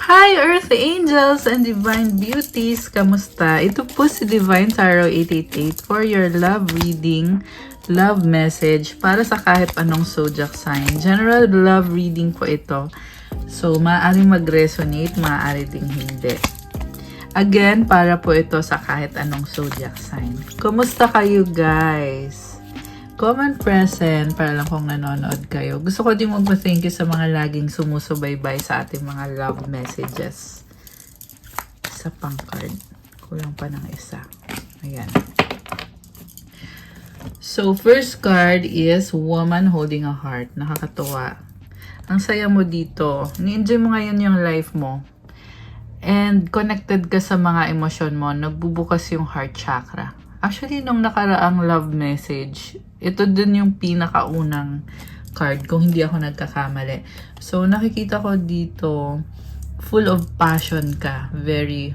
Hi Earth Angels and Divine Beauties! Kamusta? Ito po si Divine Tarot 888 for your love reading, love message para sa kahit anong zodiac sign. General love reading po ito. So, maaari mag-resonate, maaari ding hindi. Again, para po ito sa kahit anong zodiac sign. Kumusta kayo guys? Comment present para lang kung nanonood kayo. Gusto ko din magpa-thank you sa mga laging sumusubaybay sa ating mga love messages. Isa pang card. Kulang pa ng isa. Ayan. So, first card is Woman Holding a Heart. Nakakatuwa. Ang saya mo dito. Ni-enjoy mo ngayon yung life mo. And connected ka sa mga emosyon mo. Nagbubukas yung heart chakra. Actually, nung nakaraang love message, ito din yung pinakaunang card kung hindi ako nagkakamali. So, nakikita ko dito, full of passion ka. Very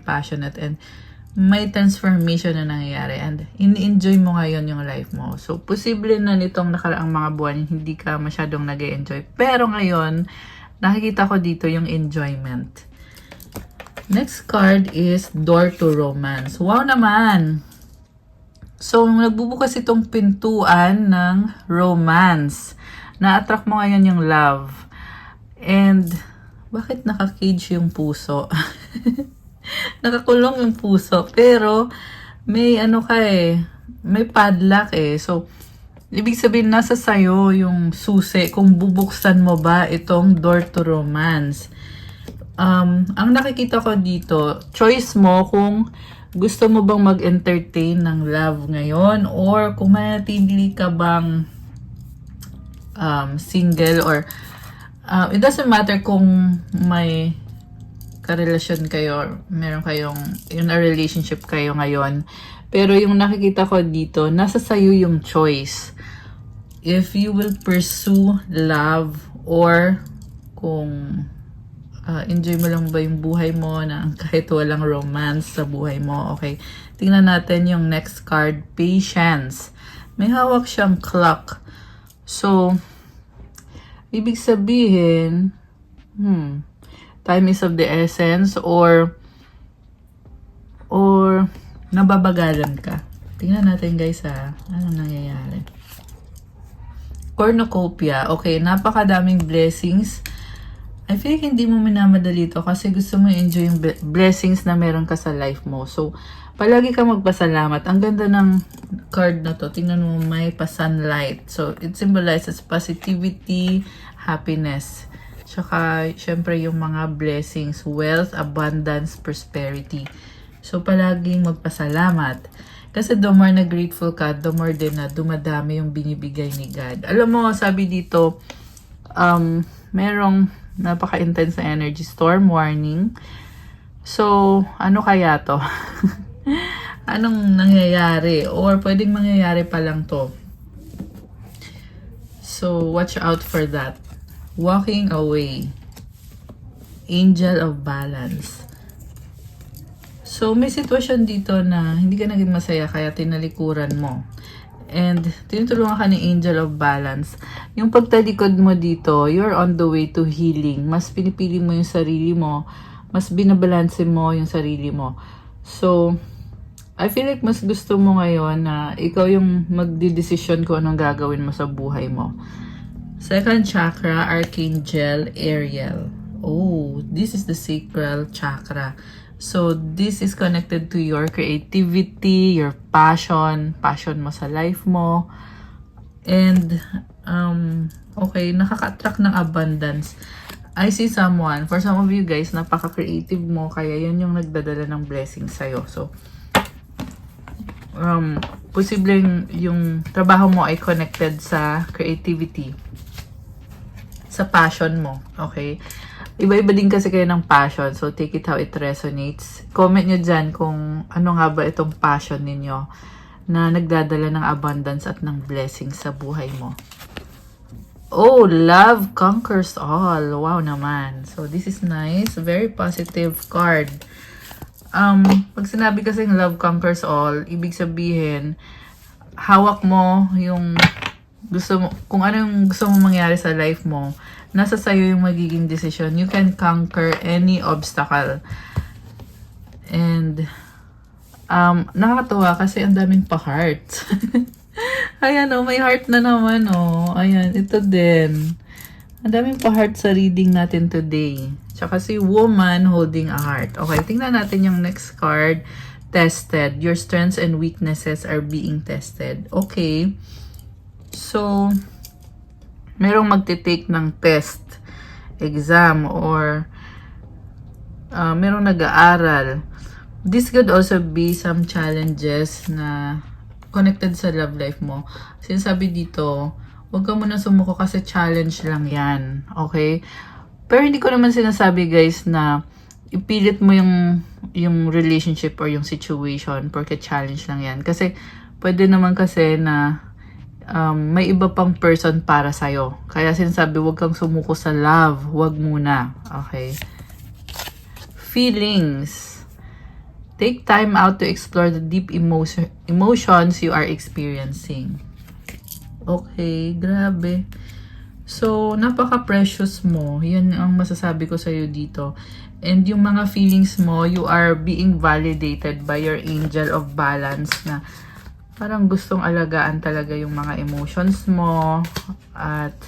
passionate and may transformation na nangyayari and ini-enjoy mo ngayon yung life mo. So, posible na nitong nakaraang mga buwan, hindi ka masyadong nag-enjoy. Pero ngayon, nakikita ko dito yung enjoyment. Next card is Door to Romance. Wow naman! So, nagbubukas itong pintuan ng romance. Na-attract mo ngayon yung love. And, bakit naka-cage yung puso? Nakakulong yung puso. Pero, may ano ka may padlock So, ibig sabihin, nasa sayo yung susi kung bubuksan mo ba itong Door to Romance. Ang nakikita ko dito, choice mo kung gusto mo bang mag-entertain ng love ngayon or kung manatili ka bang single or it doesn't matter kung may karelasyon kayo or meron kayong in a relationship kayo ngayon. Pero yung nakikita ko dito, nasa sayo yung choice. If you will pursue love or kung enjoy mo lang ba yung buhay mo na kahit walang romance sa buhay mo. Okay. Tingnan natin yung next card. Patience. May hawak siyang clock. So, ibig sabihin, time is of the essence or nababagalan ka. Tingnan natin guys anong nangyayari. Cornucopia. Okay, napakadaming blessings. I feel like hindi mo minamadali ito kasi gusto mo enjoy yung blessings na meron ka sa life mo. So, palagi ka magpasalamat. Ang ganda ng card na to. Tingnan mo, may pa-sunlight. So, it symbolizes positivity, happiness. Tsaka, syempre yung mga blessings, wealth, abundance, prosperity. So, palaging magpasalamat. Kasi the more na grateful ka, the more din na dumadami yung binibigay ni God. Alam mo, sabi dito, merong napaka-intense na energy storm warning. So, ano kaya to? Anong nangyayari? Or pwedeng mangyayari pa lang to. So, watch out for that. Walking away. Angel of balance. So, may sitwasyon dito na hindi ka naging masaya kaya tinalikuran mo. And tinutulungan ka ni Angel of Balance. Yung pagtalikod mo dito, you're on the way to healing. Mas pinipili mo yung sarili mo. Mas binabalanse mo yung sarili mo. So, I feel like mas gusto mo ngayon na ikaw yung magdidesisyon kung anong gagawin mo sa buhay mo. Second chakra, Archangel Ariel. Oh, this is the sacral chakra. So, this is connected to your creativity, your passion mo sa life mo. And, okay, nakaka-attract ng abundance. I see someone, for some of you guys, napaka-creative mo, kaya yan yung nagdadala ng blessing sa'yo. So, posibleng yung trabaho mo ay connected sa creativity, sa passion mo, okay? Iba-iba din kasi kayo ng passion. So, take it how it resonates. Comment nyo dyan kung ano nga ba itong passion ninyo na nagdadala ng abundance at ng blessings sa buhay mo. Oh, love conquers all. Wow naman. So, this is nice. Very positive card. Pag sinabi kasing love conquers all, ibig sabihin, hawak mo yung kung ano yung gusto mo mangyari sa life mo, nasa sayo yung magiging decision. You can conquer any obstacle. And, nakakatuwa kasi ang daming pa-heart. Ayan, oh, may heart na naman, oh. Ayan, ito din. Ang daming pa-heart sa reading natin today. Tsaka si woman holding a heart. Okay, tingnan natin yung next card. Tested. Your strengths and weaknesses are being tested. Okay. So, merong magte-take ng test, exam, or merong nag-aaral. This could also be some challenges na connected sa love life mo. Sinasabi dito, huwag ka muna sumuko kasi challenge lang yan. Okay? Pero hindi ko naman sinasabi guys na ipilit mo yung relationship or yung situation porque challenge lang yan. Kasi pwede naman kasi na may iba pang person para sa'yo. Kaya sinasabi, huwag kang sumuko sa love. Huwag muna. Okay? Feelings. Take time out to explore the deep emotions you are experiencing. Okay, grabe. So, napaka-precious mo. Yan ang masasabi ko sa'yo dito. And yung mga feelings mo, you are being validated by your angel of balance na parang gustong alagaan talaga yung mga emotions mo. At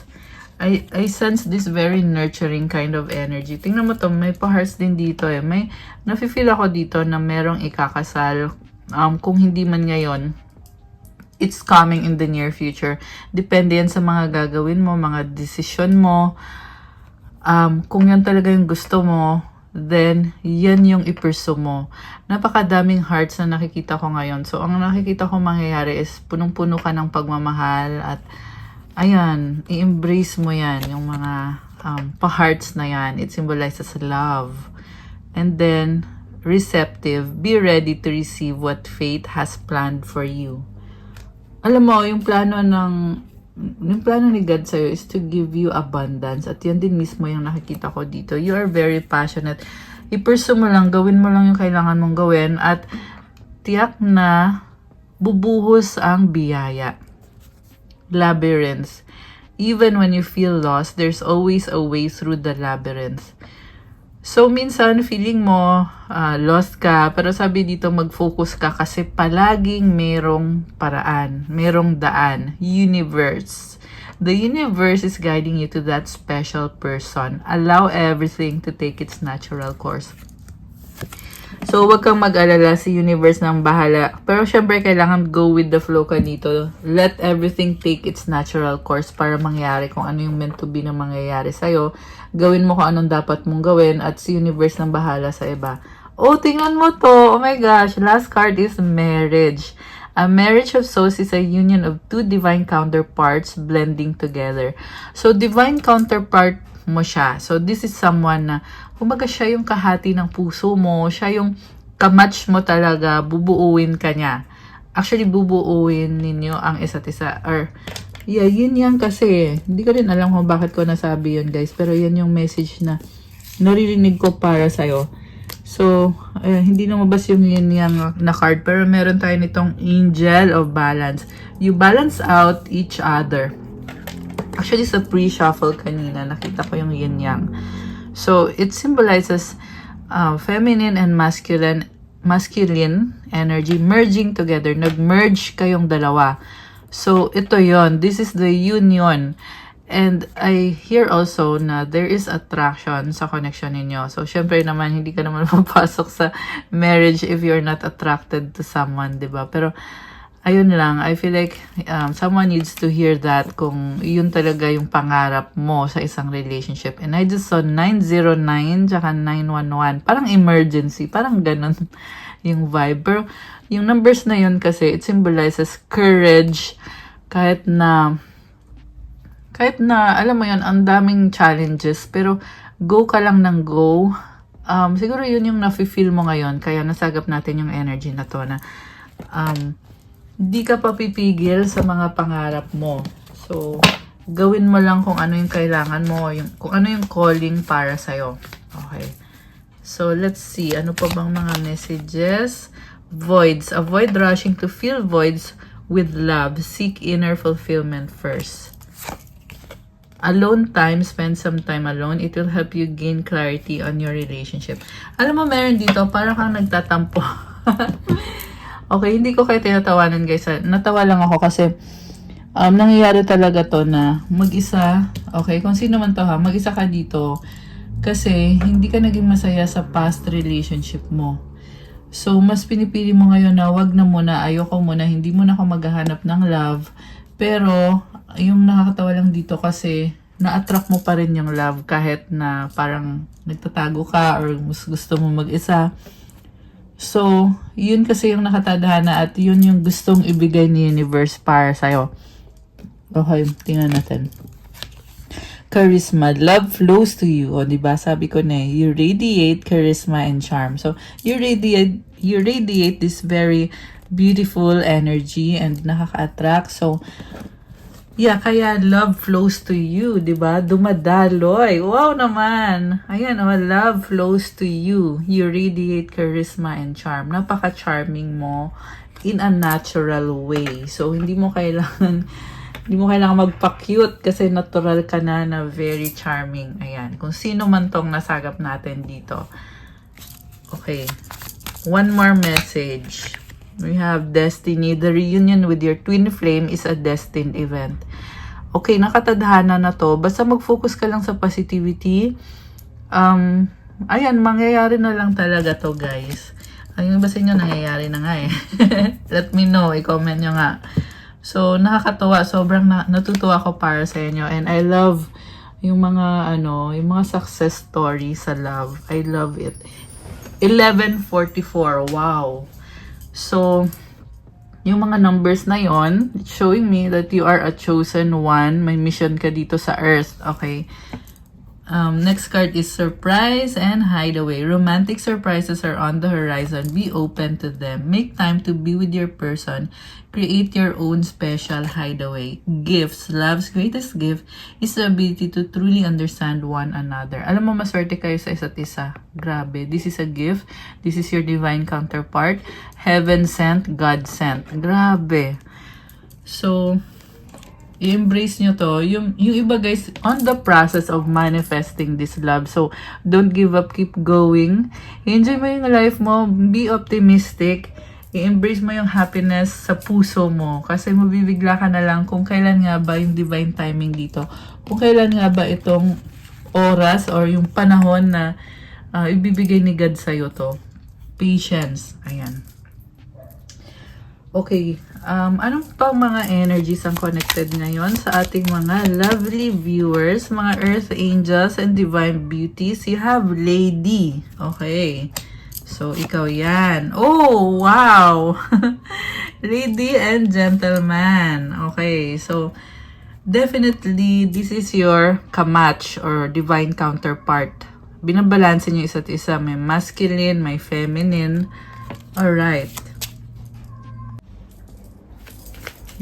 I sense this very nurturing kind of energy. Tingnan mo to, may pa-hearts din dito eh. May nafe-feel ako dito na merong ikakasal. Kung hindi man ngayon, it's coming in the near future. Depende yan sa mga gagawin mo, mga decision mo. Kung yan talaga yung gusto mo, then yan yung i-pursue mo. Napakadaming hearts na nakikita ko ngayon. So, ang nakikita ko mangyayari is punong-puno ka ng pagmamahal at ayan, i-embrace mo yan, yung mga pa-hearts na yan. It symbolizes love. And then, receptive. Be ready to receive what fate has planned for you. Alam mo, yung plano ni God sa'yo is to give you abundance. At yan din mismo yung nakikita ko dito. You are very passionate. I-pursue mo lang, gawin mo lang yung kailangan mong gawin. At tiyak na bubuhos ang biyaya. Labyrinths. Even when you feel lost, there's always a way through the labyrinth. So, minsan, feeling mo, lost ka, pero sabi dito, mag-focus ka kasi palaging merong paraan, merong daan, universe. The universe is guiding you to that special person. Allow everything to take its natural course. So, wag kang mag-alala, si universe nang bahala. Pero syempre, kailangan go with the flow ka dito. Let everything take its natural course para mangyari kung ano yung meant to be na mangyayari sa'yo. Gawin mo kung anong dapat mong gawin at si universe nang bahala sa iba. Oh, tingnan mo to. Oh my gosh. Last card is marriage. A marriage of souls is a union of two divine counterparts blending together. So, divine counterpart mo siya. So, this is someone na kumbaga siya yung kahati ng puso mo, siya yung kamatch mo talaga, bubuuin ka niya. Actually, bubuuin ninyo ang isa't isa. Or, yeah, yun yan kasi. Hindi ko rin alam kung bakit ko nasabi yun, guys. Pero yan yung message na naririnig ko para sa'yo. So, hindi lumabas yung yun yung na card. Pero meron tayo nitong angel of balance. You balance out each other. Actually, sa pre-shuffle kanina, nakita ko yung yin-yang. So, it symbolizes feminine and masculine energy merging together. Nag-merge kayong dalawa. So, ito yon. This is the union. And I hear also na there is attraction sa connection ninyo. So, syempre naman, hindi ka naman mapasok sa marriage if you're not attracted to someone, diba? Pero, ayun lang, I feel like someone needs to hear that kung yun talaga yung pangarap mo sa isang relationship. And I just saw 909 tsaka 911. Parang emergency. Parang ganun yung vibe. Pero yung numbers na yun kasi, it symbolizes courage. Kahit na, alam mo yun, ang daming challenges. Pero go ka lang ng go. Siguro yun yung nafe-feel mo ngayon. Kaya nasagap natin yung energy na to na di ka papipigil sa mga pangarap mo. So, gawin mo lang kung ano yung kailangan mo, kung ano yung calling para sa'yo. Okay. So, let's see. Ano pa bang mga messages? Voids. Avoid rushing to fill voids with love. Seek inner fulfillment first. Alone time, spend some time alone. It will help you gain clarity on your relationship. Alam mo, meron dito, parang kang nagtatampo. Okay, hindi ko kayo tinatawanan guys. Natawa lang ako kasi nangyayari talaga to na mag-isa. Okay, kung sino man to ha, mag-isa ka dito. Kasi hindi ka naging masaya sa past relationship mo. So, mas pinipili mo ngayon na wag na muna, ayoko muna, hindi mo na ako maghahanap ng love. Pero, yung nakakatawa lang dito kasi na-attract mo pa rin yung love kahit na parang nagtatago ka or mas gusto mo mag-isa. So, yun kasi yung nakatadhana at yun yung gustong ibigay ni universe para sa'yo. Okay, tingnan natin. Charisma, love flows to you. O, diba? Sabi ko na you radiate charisma and charm. So, you radiate this very beautiful energy and nakaka-attract. So, yeah, kaya love flows to you, diba? Dumadaloy. Wow naman. Ayan, oh, love flows to you. You radiate charisma and charm. Napaka-charming mo in a natural way. So, hindi mo kailangan magpa-cute kasi natural ka na very charming. Ayan. Kung sino man tong nasagap natin dito. Okay. One more message. We have destiny. The reunion with your twin flame is a destined event. Okay, nakatadhana na to. Basta mag-focus ka lang sa positivity. Ayan, mangyayari na lang talaga to, guys. Ayun ba sa inyo, nangyayari na nga eh. Let me know. I-comment nyo nga. So, nakakatuwa. Sobrang natutuwa ko para sa inyo. And I love yung mga, yung mga success stories sa love. I love it. 1144. Wow. So, yung mga numbers na yon, it's showing me that you are a chosen one. May mission ka dito sa earth. Okay. Next card is surprise and hideaway. Romantic surprises are on the horizon. Be open to them. Make time to be with your person. Create your own special hideaway. Gifts. Love's greatest gift is the ability to truly understand one another. Alam mo, maswerte kayo sa isa't isa. Grabe. This is a gift. This is your divine counterpart. Heaven sent, God sent. Grabe. So, i-embrace nyo to. Yung iba guys, on the process of manifesting this love. So, don't give up. Keep going. Enjoy mo yung life mo. Be optimistic. I-embrace mo yung happiness sa puso mo. Kasi mabibigla ka na lang kung kailan nga ba yung divine timing dito. Kung kailan nga ba itong oras or yung panahon na ibibigay ni God sa'yo to. Patience. Ayan. Okay, anong pang mga energies ang connected ngayon sa ating mga lovely viewers, mga earth angels and divine beauties? You have lady. Okay, so ikaw yan. Oh, wow! Lady and gentleman. Okay, so definitely this is your kamatch or divine counterpart. Binabalansin niyo isa't isa. May masculine, may feminine. Alright.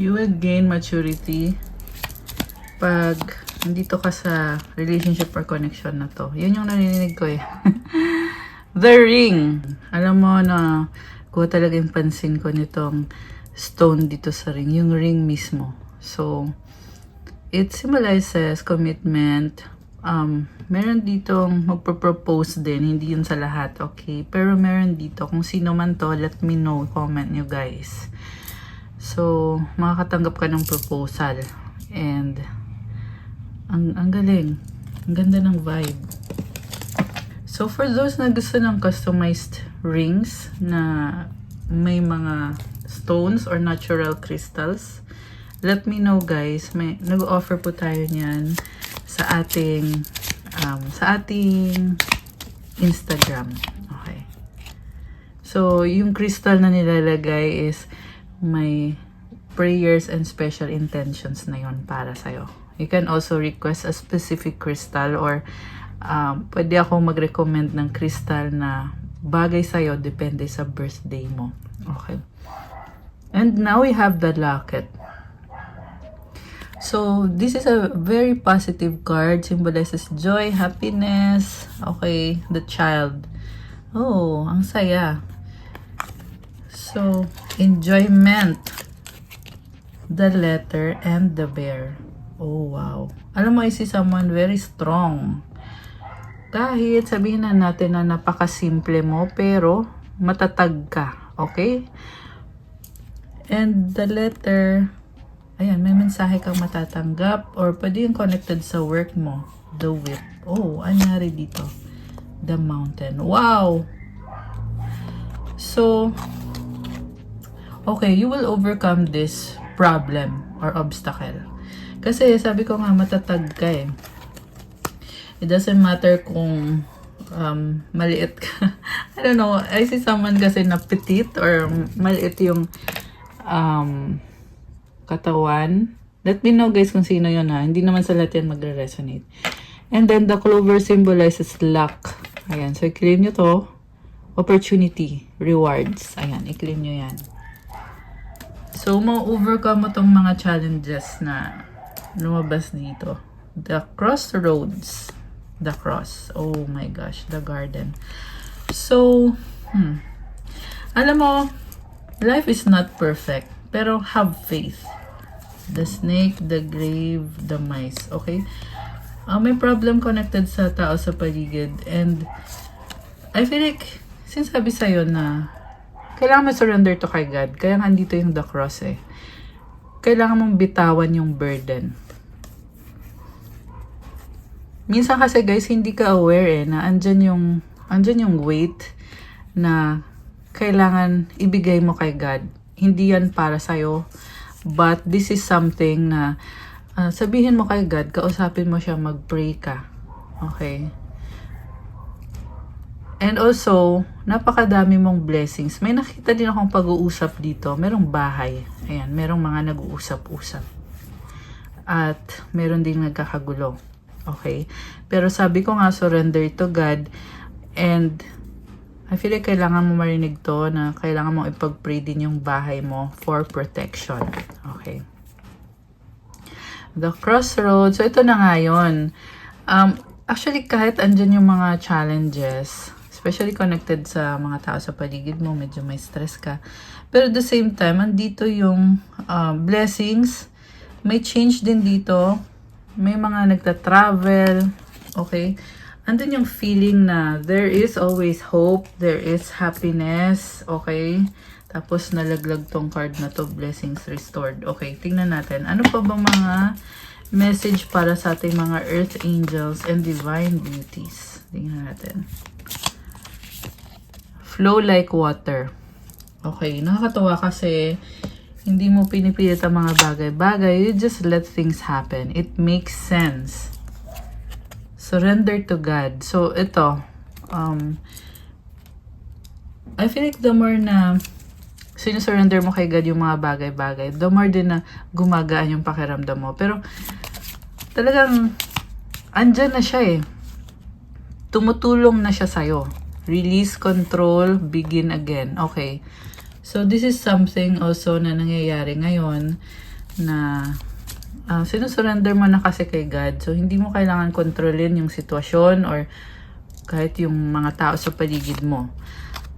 You will gain maturity pag nandito ka sa relationship or connection na to. Yan yung narinig ko eh. The ring. Alam mo na kuha talaga yung pansin ko nitong stone dito sa ring. Yung ring mismo. So, it symbolizes commitment. Meron ditong magpo-propose din. Hindi yun sa lahat. Okay? Pero meron dito. Kung sino man to, let me know. Comment nyo guys. So, makakatanggap ka ng proposal. And, ang galing. Ang ganda ng vibe. So, for those na gusto ng customized rings na may mga stones or natural crystals, let me know guys. Nag-offer po tayo niyan sa ating Instagram. Okay. So, yung crystal na nilalagay is may prayers and special intentions na yon para sa'yo. You can also request a specific crystal or pwede ako mag-recommend ng crystal na bagay sa'yo depende sa birthday mo. Okay. And now we have the locket. So, this is a very positive card. Symbolizes joy, happiness. Okay, the child. Oh, ang saya. So, enjoyment. the letter, and the bear. Oh, wow. Alam mo, I see someone very strong. Kahit sabihin na natin na napakasimple mo, pero matatag ka. Okay? And the letter, ayan, may mensahe kang matatanggap or pwede yung connected sa work mo. The whip. Oh, anyari dito? The mountain. Wow! So, okay, you will overcome this problem or obstacle. Kasi sabi ko nga, matatag ka eh. It doesn't matter kung maliit ka. I don't know, I see someone kasi na petite or maliit yung katawan. Let me know guys kung sino yun ha. Hindi naman sa lahat yan magre-resonate. And then the clover symbolizes luck. Ayan, so i-claim nyo to. Opportunity, rewards. Ayan, i-claim nyo yan. So, ma-overcome mo tong mga challenges na lumabas dito. The crossroads. The cross. Oh my gosh, the garden. So, alam mo, life is not perfect. Pero have faith. The snake, the grave, the mice. Okay? May problem connected sa tao sa paligid. And I feel like, sinasabi sa'yo na kailangan mo surrender to kay God. Kaya nga dito yung the cross eh. Kailangan mong bitawan yung burden. Minsan kasi guys, hindi ka aware eh, na andyan yung weight na kailangan ibigay mo kay God. Hindi yan para sa'yo. But this is something na sabihin mo kay God, kausapin mo siya, mag-pray ka. Okay? And also, napakadami mong blessings. May nakita din akong pag-uusap dito. Merong bahay. Ayan, merong mga nag-uusap-usap. At meron din nagkakagulo. Okay? Pero sabi ko nga, surrender to God. And I feel like kailangan mo marinig to na kailangan mo ipag-pray din yung bahay mo for protection. Okay? The crossroads. So, ito na nga yun. Actually, kahit andyan yung mga challenges, especially connected sa mga tao sa paligid mo, medyo may stress ka. Pero at the same time, andito yung blessings. May change din dito. May mga nagta-travel. Okay? Andun yung feeling na there is always hope. There is happiness. Okay? Tapos nalaglag tong card na to, blessings restored. Okay, tingnan natin. Ano pa bang mga message para sa ating mga earth angels and divine beauties? Tingnan natin. Flow like water. Okay, nakakatawa kasi hindi mo pinipilit ang mga bagay-bagay. You just let things happen. It makes sense. Surrender to God. So, ito. I feel like the more na sinusurrender mo kay God yung mga bagay-bagay, the more din na gumagaan yung pakiramdam mo. Pero, talagang, andyan na siya eh. Tumutulong na siya sa'yo. Release, control, begin again. Okay. So, this is something also na nangyayari ngayon na sinusurrender mo na kasi kay God. So, hindi mo kailangan kontrolin yung sitwasyon or kahit yung mga tao sa paligid mo.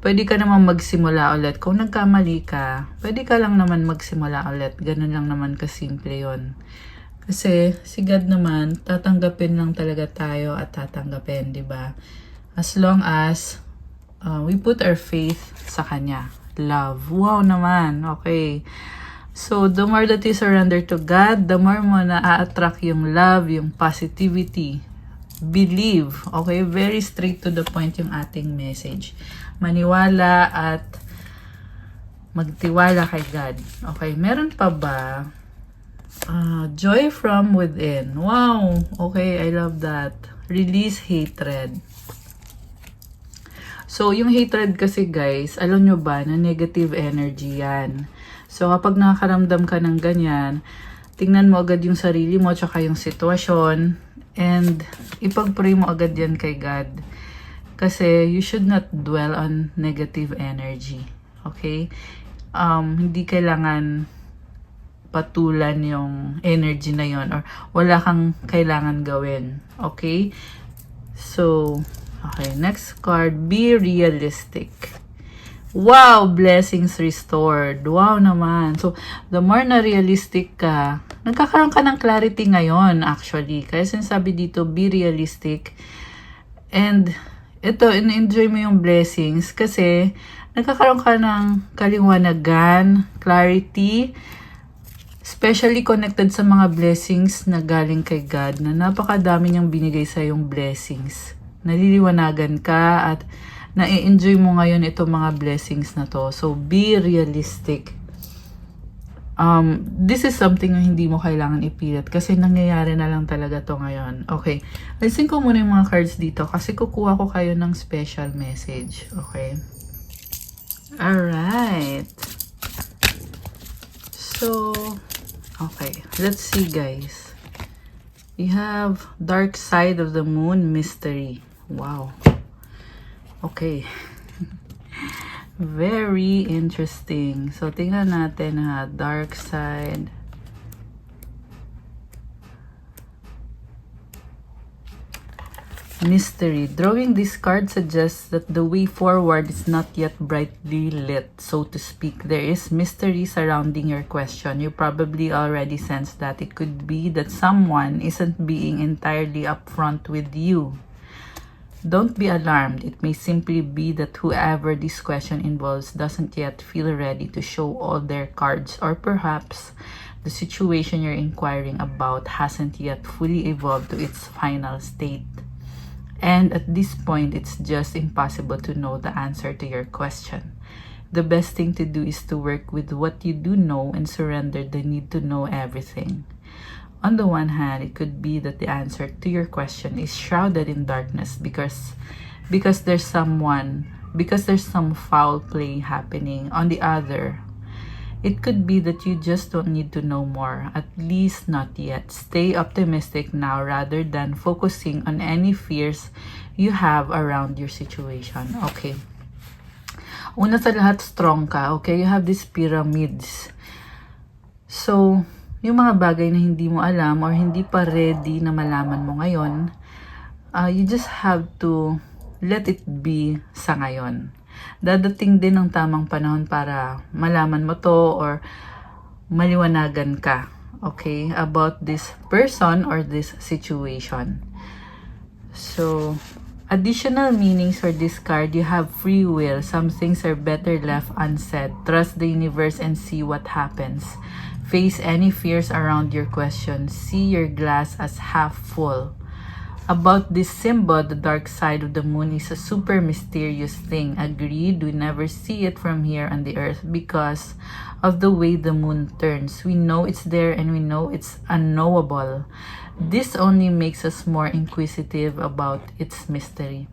Pwede ka naman magsimula ulit. Kung nagkamali ka, pwede ka lang naman magsimula ulit. Ganun lang naman kasimple yun. Kasi si God naman, tatanggapin lang talaga tayo at tatanggapin, di ba? As long as we put our faith sa Kanya. Love. Wow naman. Okay. So, the more that you surrender to God, the more mo na-attract yung love, yung positivity. Believe. Okay? Very straight to the point yung ating message. Maniwala at magtiwala kay God. Okay? Meron pa ba? Joy from within. Wow! Okay, I love that. Release hatred. So, yung hatred kasi guys, alam nyo ba na negative energy yan. So, kapag nakakaramdam ka ng ganyan, tingnan mo agad yung sarili mo tsaka yung sitwasyon and ipag-pray mo agad yan kay God. Kasi you should not dwell on negative energy. Okay? Hindi kailangan patulan yung energy na yon or wala kang kailangan gawin. Okay? So, okay, next card, be realistic. Wow, blessings restored. Wow naman. So, the more na realistic ka, nagkakaroon ka ng clarity ngayon actually. Kaya sinasabi dito, be realistic. And ito, in-enjoy mo yung blessings kasi nagkakaroon ka ng kaliwanagan, clarity, especially connected sa mga blessings na galing kay God na napakadami niyang binigay sa yung blessings. Naliliwanagan ka at na-enjoy mo ngayon itong mga blessings na to. So, be realistic. This is something na hindi mo kailangan ipilit kasi nangyayari na lang talaga to ngayon. Okay. Alisin ko muna yung mga cards dito kasi kukuha ko kayo ng special message. Okay. Alright. So, okay. Let's see, guys. We have Dark Side of the Moon Mystery. Wow. Okay. Very interesting. So, tingnan natin ha. Dark side. Mystery. Drawing this card suggests that the way forward is not yet brightly lit, so to speak. There is mystery surrounding your question. You probably already sense that it could be that someone isn't being entirely upfront with you. Don't be alarmed. It may simply be that whoever this question involves doesn't yet feel ready to show all their cards, or perhaps the situation you're inquiring about hasn't yet fully evolved to its final state. And at this point, it's just impossible to know the answer to your question. The best thing to do is to work with what you do know and surrender the need to know everything. On the one hand, it could be that the answer to your question is shrouded in darkness because there's some foul play happening. On the other, it could be that you just don't need to know more, at least not yet. Stay optimistic now rather than focusing on any fears you have around your situation. Okay. Una sa lahat, strong ka. Okay, you have these pyramids. So, yung mga bagay na hindi mo alam or hindi pa ready na malaman mo ngayon, you just have to let it be sa ngayon. Dadating din ang tamang panahon para malaman mo to or maliwanagan ka, okay, about this person or this situation. So, additional meanings for this card, you have free will. Some things are better left unsaid. Trust the universe and see what happens. Face any fears around your question. See your glass as half full. About this symbol, the dark side of the moon is a super mysterious thing. Agreed, we never see it from here on the earth because of the way the moon turns. We know it's there and we know it's unknowable. This only makes us more inquisitive about its mystery.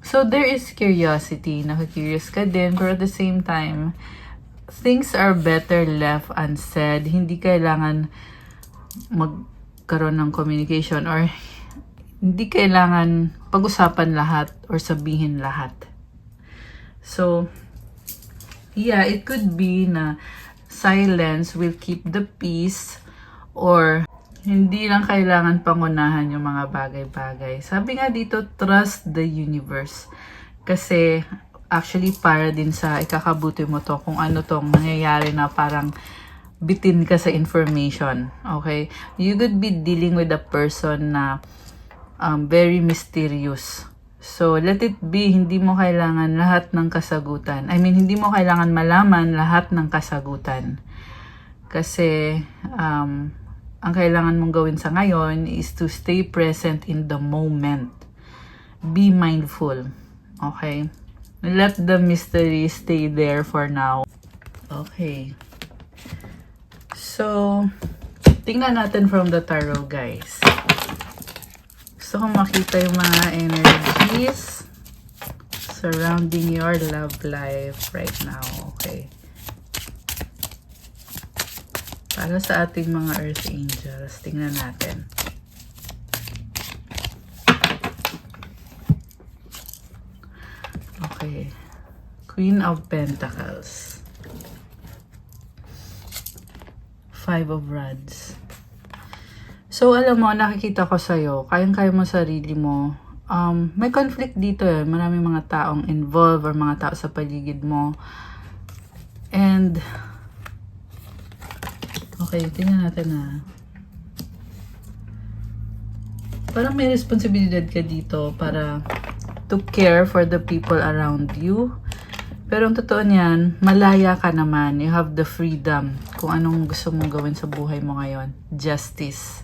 So there is curiosity. Nakakurious ka din, but at the same time, things are better left unsaid. Hindi kailangan magkaroon ng communication or hindi kailangan pag-usapan lahat or sabihin lahat. So, yeah, it could be na silence will keep the peace or hindi lang kailangan pangunahan yung mga bagay-bagay. Sabi nga dito, trust the universe. Kasi actually para din sa ikakabuti mo to kung ano tong nangyayari na parang bitin ka sa information. Okay? You could be dealing with a person na very mysterious. So, let it be. Hindi mo kailangan lahat ng kasagutan. I mean, hindi mo kailangan malaman lahat ng kasagutan. Kasi, ang kailangan mong gawin sa ngayon is to stay present in the moment. Be mindful. Okay? Let the mystery stay there for now. Okay. So, tingnan natin from the tarot, guys. Gusto kong makita yung mga energies surrounding your love life right now. Okay. Para sa ating mga earth angels, tingnan natin. Okay. Queen of Pentacles. Five of Rods. So, alam mo, nakikita ko sa'yo, kayang-kaya mo sarili mo, may conflict dito eh. Maraming mga taong involved or mga tao sa paligid mo. And, okay, tingnan natin na. Parang may responsibilidad ka dito para to care for the people around you. Pero ang totoo niyan, malaya ka naman. You have the freedom kung anong gusto mong gawin sa buhay mo ngayon. Justice.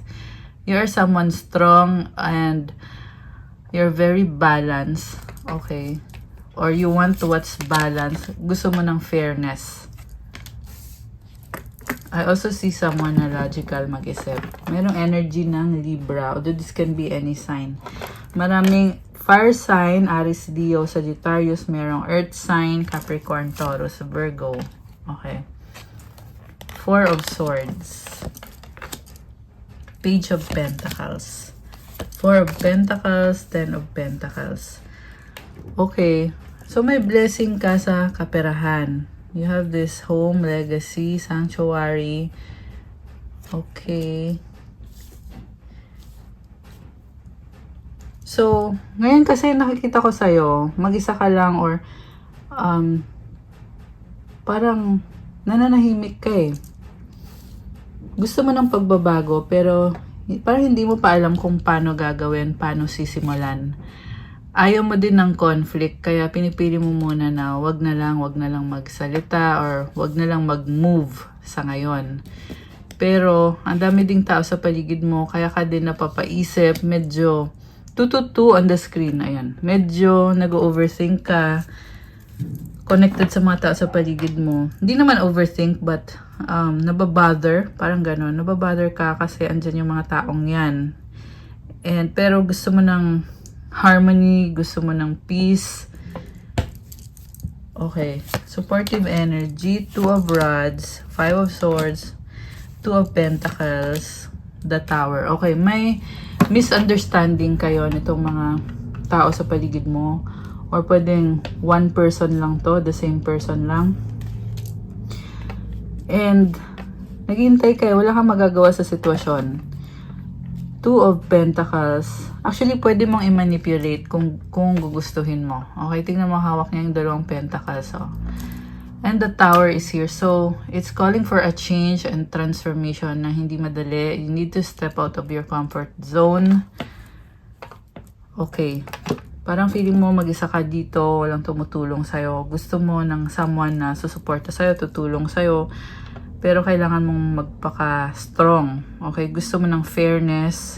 You are someone strong and you're very balanced. Okay. Or you want what's balanced. Gusto mo ng fairness. I also see someone na logical mag-isip. Merong energy ng Libra. Although this can be any sign. Maraming fire sign, Aries, Leo, Sagittarius, merong earth sign, Capricorn, Taurus, Virgo. Okay. Four of Swords. Page of Pentacles. Four of Pentacles, Ten of Pentacles. Okay. So, may blessing ka sa kaperahan. You have this home, legacy, sanctuary. Okay. So, ngayon kasi nakikita ko sa'yo, mag-isa ka lang or parang nananahimik ka eh. Gusto mo ng pagbabago pero parang hindi mo pa alam kung paano gagawin, paano sisimulan. Ayaw mo din ng conflict kaya pinipili mo muna na wag na lang magsalita or wag na lang mag-move sa ngayon. Pero ang dami ding tao sa paligid mo kaya ka din napapaisip, medyo 222 on the screen, ayan. Medyo nag-overthink ka, connected sa mga tao sa paligid mo. Hindi naman overthink, but nababother, parang gano'n. Nababother ka kasi andyan yung mga taong yan. And, pero gusto mo ng harmony, gusto mo ng peace. Okay, supportive energy, Two of Rods, Five of Swords, Two of Pentacles, the Tower. Okay, may misunderstanding kayo nitong mga tao sa paligid mo or pwedeng one person lang to, the same person lang, and naghihintay kayo, wala kang magagawa sa sitwasyon. Two of Pentacles, actually pwede mong i-manipulate kung gugustuhin mo. Okay, tingnan mo, hawak niya yung dalawang pentacles. Oh. And the Tower is here. So, it's calling for a change and transformation na hindi madali. You need to step out of your comfort zone. Okay. Parang feeling mo mag-isa ka dito, walang tumutulong sa'yo. Gusto mo ng someone na susuporta sa'yo, tutulong sa'yo. Pero kailangan mong magpaka-strong. Okay? Gusto mo ng fairness,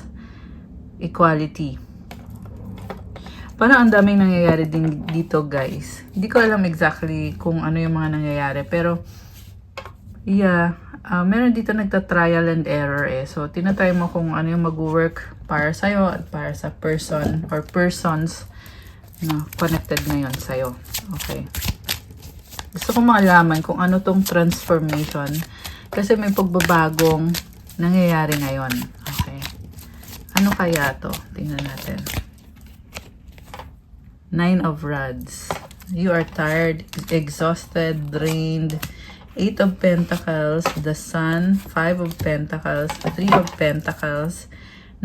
equality. Parang ang daming nangyayari din dito, guys. Hindi ko alam exactly kung ano yung mga nangyayari. Pero, yeah. Meron dito nagta-trial and error eh. So, tinatry mo kung ano yung mag-work para sa'yo at para sa person or persons na connected ngayon sa'yo. Okay. Gusto ko malaman kung ano tong transformation. Kasi may pagbabagong nangyayari ngayon. Okay. Ano kaya to? Tingnan natin. Nine of Rods. You are tired, exhausted, drained. Eight of Pentacles, the Sun, Five of Pentacles, Three of Pentacles,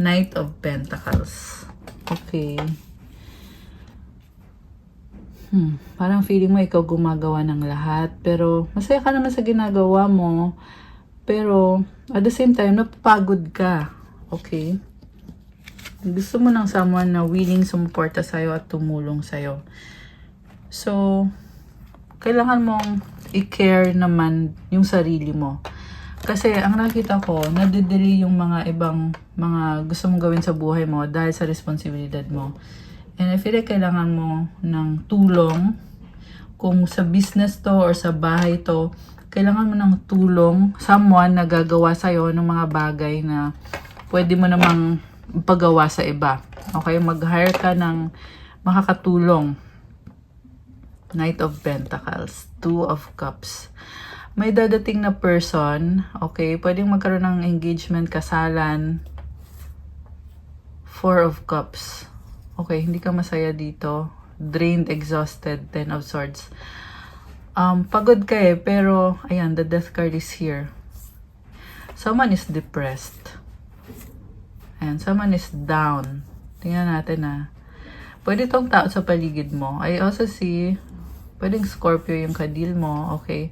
Knight of Pentacles. Okay. Parang feeling mo ikaw gumagawa ng lahat. Pero masaya ka naman sa ginagawa mo. Pero at the same time, napapagod ka. Okay? Gusto mo ng someone na willing sumuporta sa'yo at tumulong sa'yo. So, kailangan mong i-care naman yung sarili mo. Kasi ang nakita ko, nadidili yung mga ibang mga gusto mong gawin sa buhay mo dahil sa responsibilidad mo. And I feel like kailangan mo ng tulong. Kung sa business to or sa bahay to, kailangan mo ng tulong. Someone na gagawa sa'yo ng mga bagay na pwede mo namang pagawa sa iba. Okay? Mag-hire ka ng makakatulong. Knight of Pentacles. Two of Cups. May dadating na person. Okay? Pwedeng magkaroon ng engagement, kasalan. Four of Cups. Okay, hindi ka masaya dito. Drained, exhausted, Ten of Swords. Pagod ka eh, pero, ayan, the Death card is here. Someone is depressed. And someone is down. Tingnan natin Pwede tong tao sa paligid mo. I also see, pwedeng Scorpio yung kadil mo, okay?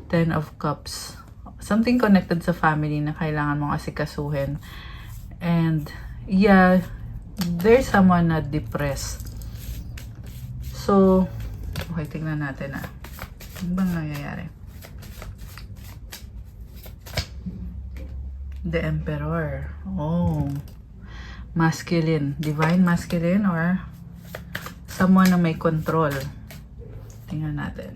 Ten of Cups. Something connected sa family na kailangan mong asikasuhin. And, yeah, there's someone na depressed. So, okay, tingnan natin ano bang nangyayari? The Emperor. Oh. Masculine. Divine masculine or someone na may control. Tingnan natin.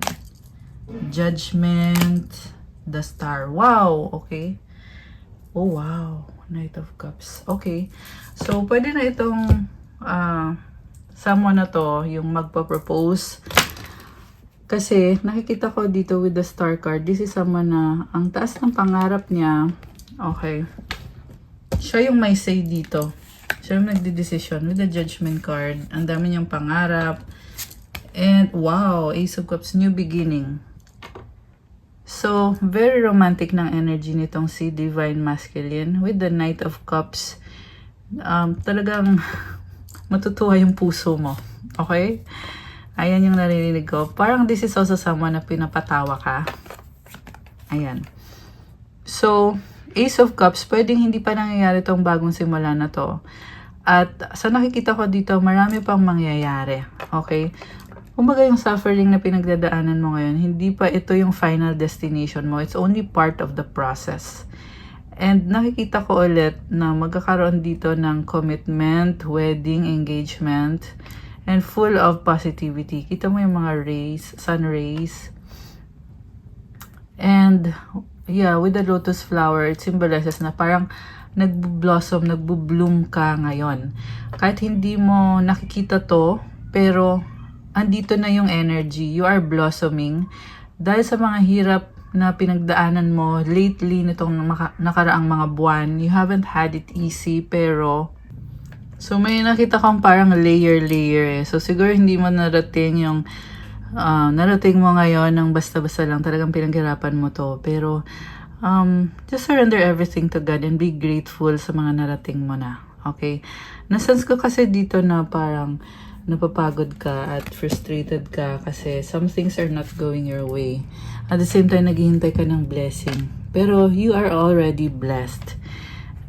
Judgment. The Star. Wow! Okay. Oh, wow. Knight of Cups. Okay. So, pwede na itong someone na to, yung magpa-propose. Kasi, nakikita ko dito with the Star card, this is someone na ang taas ng pangarap niya. Okay. Siya yung may say dito. Siya yung nagde-decision with the Judgment card. Ang dami niyang pangarap. And, wow, Ace of Cups, new beginning. So, very romantic ng energy nitong si Divine Masculine with the Knight of Cups. Talagang matutuwa yung puso mo. Okay? Ayan yung naririnig ko. Parang this is also someone na pinapatawa ka. Ayan. So, Ace of Cups, pwedeng hindi pa nangyayari tong bagong simula na to. At sa nakikita ko dito, marami pang mangyayari. Okay? Kumbaga yung suffering na pinagdadaanan mo ngayon, hindi pa ito yung final destination mo. It's only part of the process. And nakikita ko ulit na magkakaroon dito ng commitment, wedding, engagement, and full of positivity. Kita mo yung mga rays, sun rays. And yeah, with the lotus flower, it symbolizes na parang nagbo-blossom, nagbo-bloom ka ngayon. Kahit hindi mo nakikita to, pero andito na yung energy. You are blossoming. Dahil sa mga hirap na pinagdaanan mo lately nitong nakaraang mga buwan, you haven't had it easy, pero so may nakita kang parang layer eh. So siguro hindi mo narating yung narating mo ngayon ng basta-basta lang, talagang pinaghirapan mo to. Pero, just surrender everything to God and be grateful sa mga narating mo na. Okay? Nasense ko kasi dito na parang napapagod ka at frustrated ka kasi some things are not going your way. At the same time, naghihintay ka ng blessing. Pero, you are already blessed.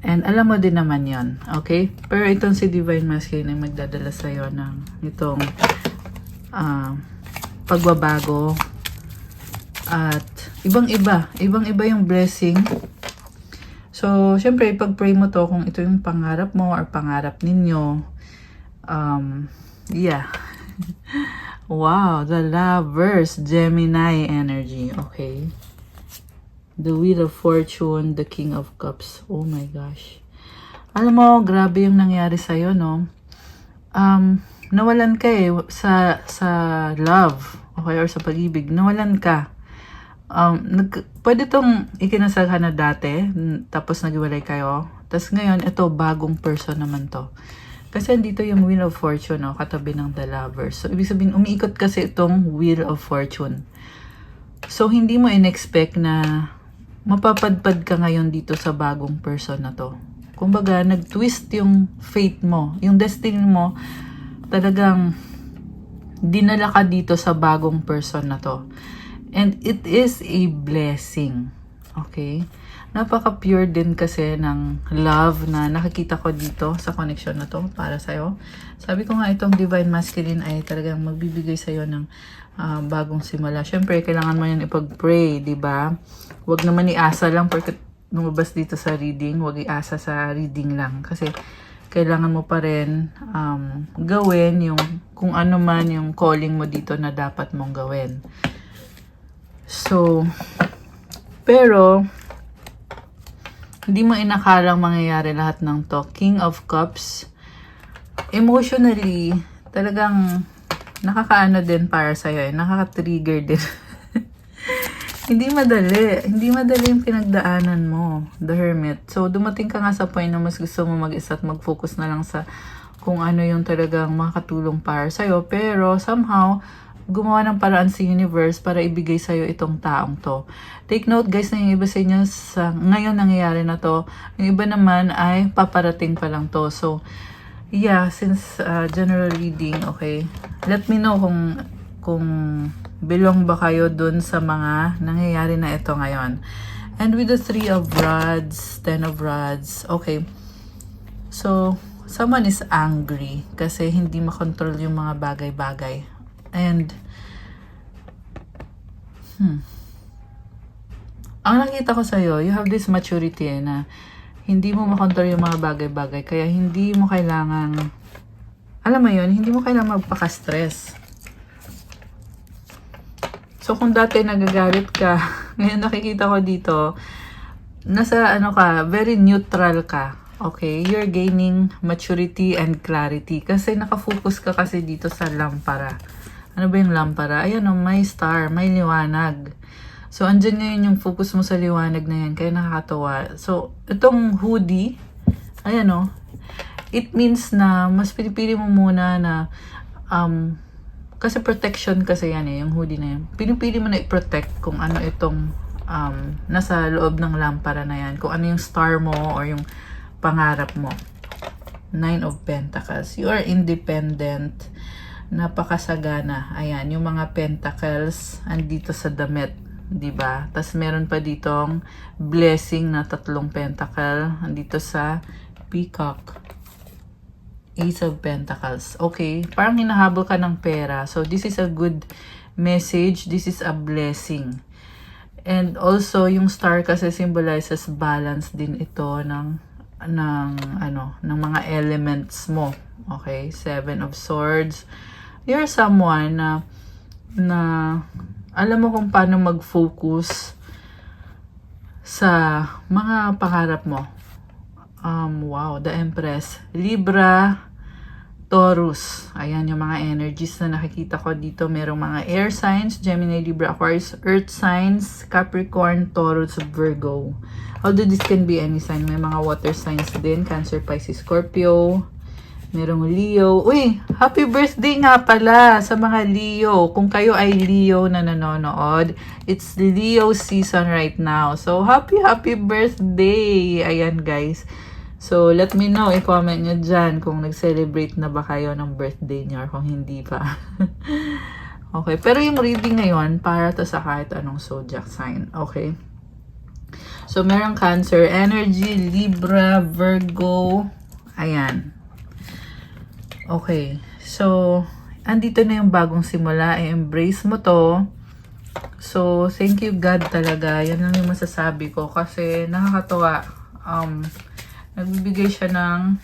And alam mo din naman yon, okay? Pero itong si Divine Masculine ay magdadala sa'yo ng itong pagbabago at ibang-iba yung blessing. So, syempre, pag-pray mo to kung ito yung pangarap mo or pangarap ninyo. Yeah. Wow, the Lovers, Gemini energy. Okay. The Wheel of Fortune, the King of Cups. Oh my gosh. Alam mo, grabe yung nangyari sa'yo, no? Nawalan ka sa love, okay, or sa pag-ibig. Nawalan ka. Pwede tong ikinasal ka na dati, tapos naghiwalay kayo. Tapos ngayon, ito, bagong person naman to. Kasi dito yung Wheel of Fortune, no, katabi ng The Lovers. So, ibig sabihin, umiikot kasi itong Wheel of Fortune. So, hindi mo in-expect na mapapadpad ka ngayon dito sa bagong person na to. Kumbaga, nag-twist yung fate mo. Yung destiny mo, talagang dinala ka dito sa bagong person na to. And it is a blessing. Okay? Napaka-pure din kasi ng love na nakikita ko dito sa connection na to para sa'yo. Sabi ko nga itong Divine Masculine ay talagang magbibigay sa'yo ng bagong simula. Siyempre, kailangan mo yan ipag-pray, diba? Huwag naman iasa lang porque lumabas dito sa reading. Huwag iasa sa reading lang. Kasi kailangan mo pa rin gawin yung kung ano man yung calling mo dito na dapat mong gawin. So, pero hindi mo inakalang mangyayari lahat ng to. King of Cups, emotionally, talagang nakakaano din para sa'yo. Nakaka-trigger din. Hindi madali yung pinagdaanan mo, the Hermit. So, dumating ka nga sa point na mas gusto mo mag-isa at mag-focus na lang sa kung ano yung talagang makakatulong para sa'yo. Pero, somehow, gumawa ng paraan sa universe para ibigay sa'yo itong taong to. Take note guys na yung iba sa inyo sa ngayon nangyayari na to, yung iba naman ay paparating pa lang to. So, yeah, since general reading, okay, let me know kung belong ba kayo dun sa mga nangyayari na ito ngayon. And with the 3 of rods, 10 of rods, okay, so, someone is angry kasi hindi makontrol yung mga bagay-bagay. And, ang nakita ko sa'yo, you have this maturity na hindi mo makontrol yung mga bagay-bagay. Kaya hindi mo kailangang, alam mo yun, hindi mo kailangang magpaka-stress. So, kung dati nagagalit ka, ngayon nakikita ko dito, nasa ano ka, very neutral ka. Okay, you're gaining maturity and clarity kasi nakafocus ka kasi dito sa lampara. Ano ba yung lampara? Ayan o, may star, may liwanag. So, andyan ngayon yung focus mo sa liwanag na yan, kaya nakakatawa. So, itong hoodie, ayan o, it means na mas pinipili mo muna na, kasi protection kasi yan yung hoodie na yan. Pinipili mo na i-protect kung ano itong nasa loob ng lampara na yan. Kung ano yung star mo or yung pangarap mo. 9 of Pentacles. You are independent. Napakasagana. Ayan, yung mga pentacles andito sa damit, 'di ba? Tas meron pa ditong blessing na 3 pentacle andito sa peacock. Ace of Pentacles. Okay, parang hinahabol ka ng pera. So this is a good message. This is a blessing. And also yung star kasi symbolizes balance din ito ng mga elements mo. Okay, 7 of Swords. You're someone na alam mo kung paano mag-focus sa mga pangarap mo. Wow, the Empress. Libra, Taurus. Ayan yung mga energies na nakikita ko dito. Merong mga air signs, Gemini, Libra, Aquarius, earth signs, Capricorn, Taurus, Virgo. Although this can be any sign. May mga water signs din, Cancer, Pisces, Scorpio. Merong Leo. Uy, happy birthday nga pala sa mga Leo. Kung kayo ay Leo na nanonood, it's Leo season right now. So, happy birthday! Ayan guys. So, let me know, i-comment nyo dyan kung nag-celebrate na ba kayo ng birthday nyo or kung hindi pa. Okay, pero yung reading ngayon, para to sa kahit anong zodiac sign. Okay? So, merong Cancer energy, Libra, Virgo. Ayan. Okay. So, andito na yung bagong simula. I-embrace mo to. So, thank you God talaga. Yan lang yung masasabi ko. Kasi, nakakatawa. Nagbibigay siya ng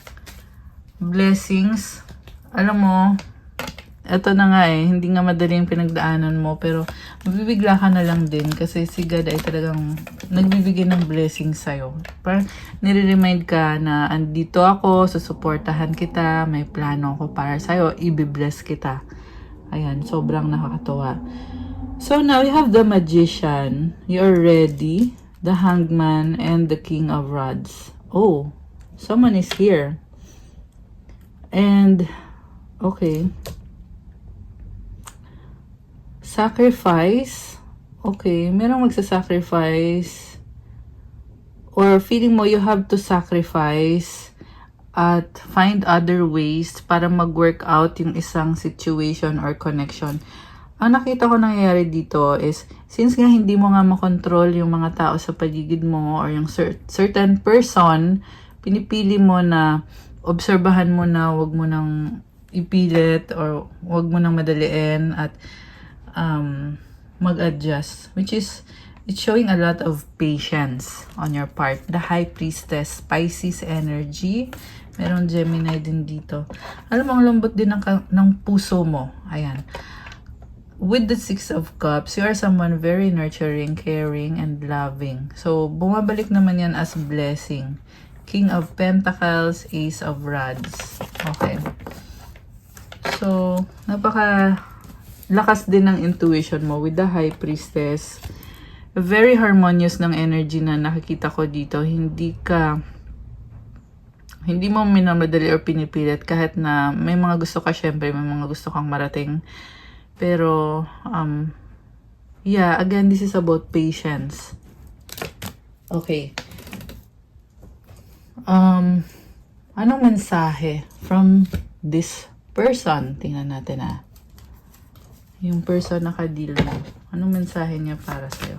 blessings. Alam mo, eto na nga hindi nga madali yung pinagdaanan mo, pero mabibigla ka na lang din kasi si God ay talagang nagbibigay ng blessings sa'yo. Parang nire-remind ka na andito ako, susuportahan kita, may plano ako para sa'yo, i-bless kita. Ayan, sobrang nakakatawa. So now, you have the Magician. You're ready. The Hangman and the King of Rods. Oh, someone is here. And, okay. Sacrifice. Okay, merong magsasacrifice. Or feeling mo you have to sacrifice at find other ways para mag-work out yung isang situation or connection. Ang nakita ko nangyayari dito is, since nga hindi mo nga makontrol yung mga tao sa paligid mo or yung certain person, pinipili mo na obserbahan mo na wag mo nang ipilit or wag mo nang madaliin at mag-adjust, which is it's showing a lot of patience on your part. The High Priestess, Pisces energy. Meron Gemini din dito. Alam mo, ang lambot din ng puso mo. Ayan. With the 6 of Cups, you are someone very nurturing, caring, and loving. So, bumabalik naman yan as blessing. King of Pentacles, Ace of Rods. Okay. So, lakas din ng intuition mo with the High Priestess. Very harmonious ng energy na nakikita ko dito. Hindi mo minamadali or pinipilit kahit na may mga gusto ka, syempre may mga gusto kang marating. Pero, yeah, again, this is about patience. Okay. Anong mensahe from this person? Tingnan natin yung person na ka-deal mo. Anong mensahe niya para sa'yo?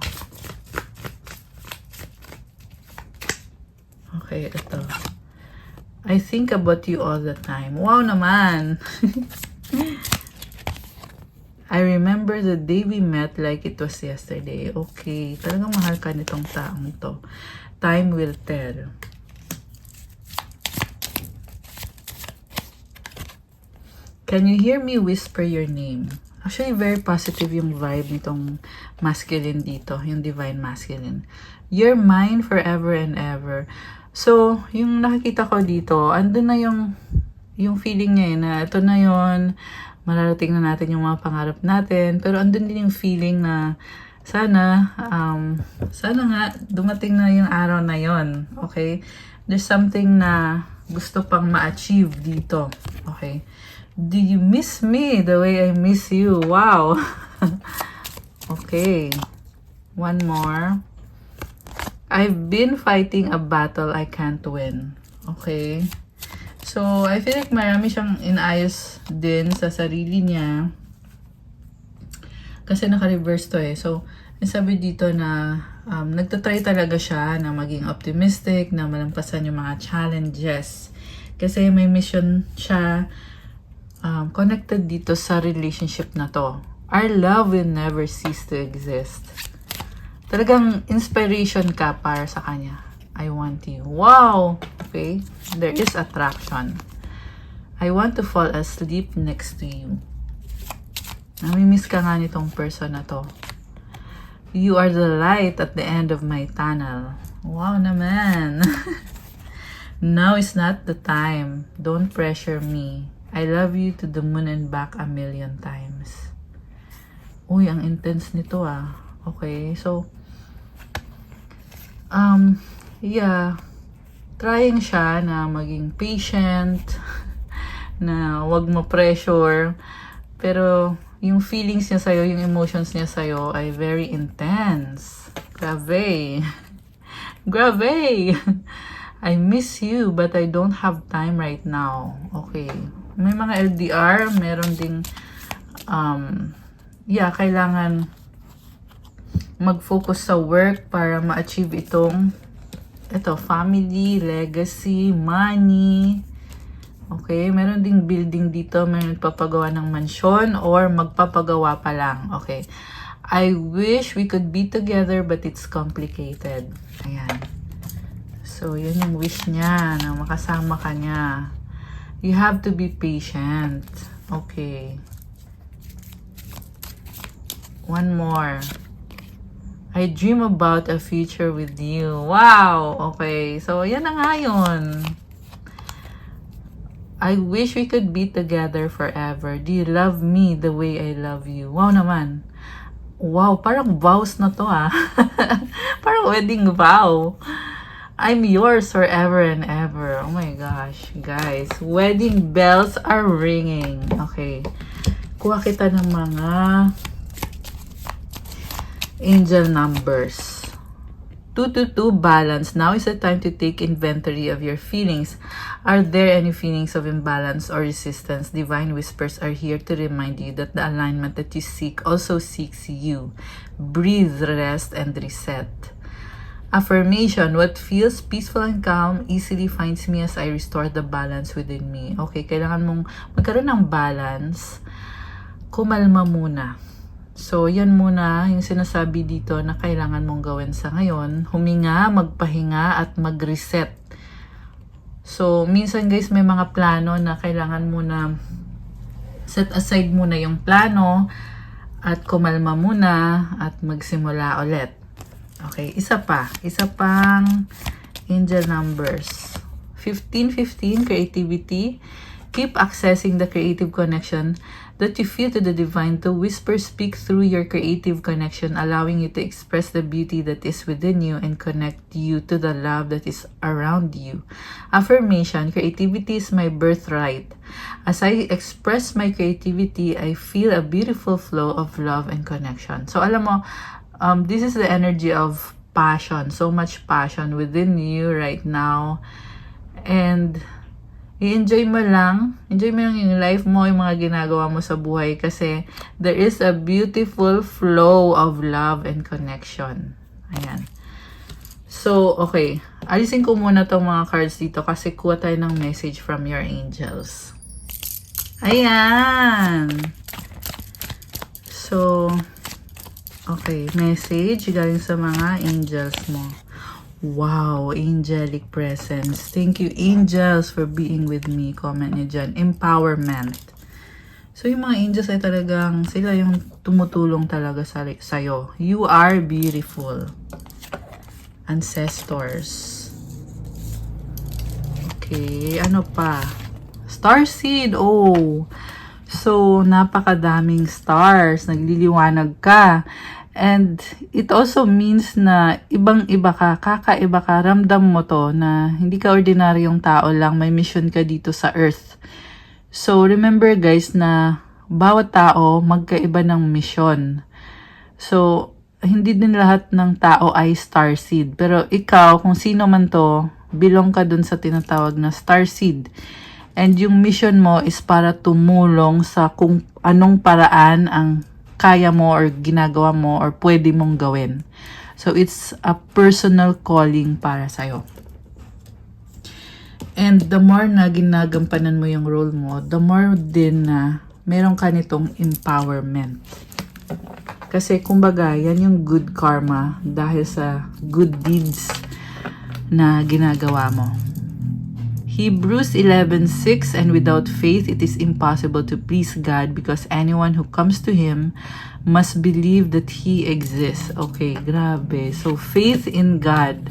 Okay, ito. I think about you all the time. Wow naman! I remember the day we met like it was yesterday. Okay, talagang mahal ka nitong taong to. Time will tell. Can you hear me whisper your name? Actually, very positive yung vibe nitong masculine dito, yung divine masculine. You're mine forever and ever. So, yung nakikita ko dito, andun na yung feeling niya na ito na yon, mararating na natin yung mga pangarap natin, pero andun din yung feeling na sana nga dumating na yung araw na yon. Okay? There's something na gusto pang ma-achieve dito. Okay? Do you miss me the way I miss you? Wow! Okay. One more. I've been fighting a battle I can't win. Okay. So, I feel like marami siyang inayos din sa sarili niya. Kasi naka-reverse to eh. So, sabi dito na nagtatry talaga siya na maging optimistic, na malampasan yung mga challenges. Kasi may mission siya connected dito sa relationship na to. Our love will never cease to exist. Talagang inspiration ka para sa kanya. I want you. Wow! Okay. There is attraction. I want to fall asleep next to you. Namimiss ka nga nitong person na to. You are the light at the end of my tunnel. Wow naman. Now is not the time. Don't pressure me. I love you to the moon and back a million times. Uy, ang intense nito Okay, so yeah, trying siya na maging patient, na wag mo pressure, pero yung feelings niya sa'yo, yung emotions niya sa'yo ay very intense. Grabe. Grabe. I miss you but I don't have time right now. Okay. May mga LDR, meron ding yeah, kailangan mag-focus sa work para ma-achieve family, legacy, money. Okay, meron ding building dito, meron nagpapagawa ng mansyon or magpapagawa pa lang. Okay. I wish we could be together but it's complicated. Ayan. So, yun yung wish niya na makasama ka niya. You have to be patient. Okay. One more. I dream about a future with you. Wow! Okay. So, yan na nga yun. I wish we could be together forever. Do you love me the way I love you? Wow naman. Wow, parang vows na to Parang wedding vow. I'm yours forever and ever. Oh my gosh, guys. Wedding bells are ringing. Okay. Kuha kita ng mga angel numbers. 222 balance. Now is the time to take inventory of your feelings. Are there any feelings of imbalance or resistance? Divine whispers are here to remind you that the alignment that you seek also seeks you. Breathe, rest, and reset. Affirmation. What feels peaceful and calm easily finds me as I restore the balance within me. Okay, kailangan mong magkaroon ng balance. Kumalma muna. So, yan muna yung sinasabi dito na kailangan mong gawin sa ngayon. Huminga, magpahinga, at mag-reset. So, minsan guys, may mga plano na kailangan muna set aside muna yung plano at kumalma muna at magsimula ulit. Okay, isa pang angel numbers. 1515, creativity. Keep accessing the creative connection that you feel to the divine, to whisper, speak through your creative connection, allowing you to express the beauty that is within you and connect you to the love that is around you. Affirmation: creativity is my birthright. As I express my creativity, I feel a beautiful flow of love and connection. So alam mo, this is the energy of passion, so much passion within you right now. And i-enjoy mo lang yung life mo, yung mga ginagawa mo sa buhay, kasi there is a beautiful flow of love and connection. Ayan. So, okay. Alisin ko muna tong mga cards dito kasi kuha tayo ng message from your angels. Ayan. So, okay. Message galing sa mga angels mo. Wow, angelic presence. Thank you, angels, for being with me. Comment nyo dyan. Empowerment. So, yung mga angels ay talagang, sila yung tumutulong talaga sa'yo. You are beautiful. Ancestors. Okay, ano pa? Starseed. Oh. So, napakadaming stars. Nagliliwanag ka. And it also means na ibang-iba ka, kakaiba ka, ramdam mo to na hindi ka ordinaryong tao lang, may mission ka dito sa earth. So remember guys na bawat tao magkaiba ng mission. So hindi din lahat ng tao ay starseed. Pero ikaw, kung sino man to, belong ka dun sa tinatawag na starseed. And yung mission mo is para tumulong sa kung anong paraan ang kaya mo or ginagawa mo or pwede mong gawin. So, it's a personal calling para sa'yo. And the more na ginagampanan mo yung role mo, the more din na meron ka nitong empowerment. Kasi kumbaga, yan yung good karma dahil sa good deeds na ginagawa mo. Hebrews 11:6, and without faith it is impossible to please God because anyone who comes to Him must believe that He exists. Okay, grabe. So, faith in God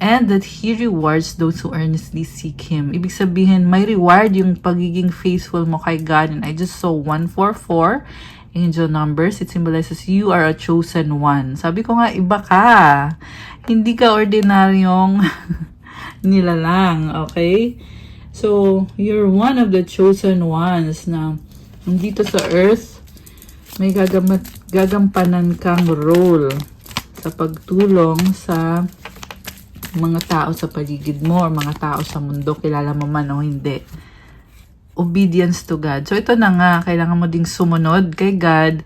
and that He rewards those who earnestly seek Him. Ibig sabihin, may reward yung pagiging faithful mo kay God. And I just saw 144 angel numbers. It symbolizes you are a chosen one. Sabi ko nga, iba ka. Hindi ka ordinaryong nilalang, okay? So, you're one of the chosen ones na nandito sa earth, may gagampanan kang role sa pagtulong sa mga tao sa paligid mo or mga tao sa mundo, kilala mo man o hindi. Obedience to God. So, ito na nga, kailangan mo ding sumunod kay God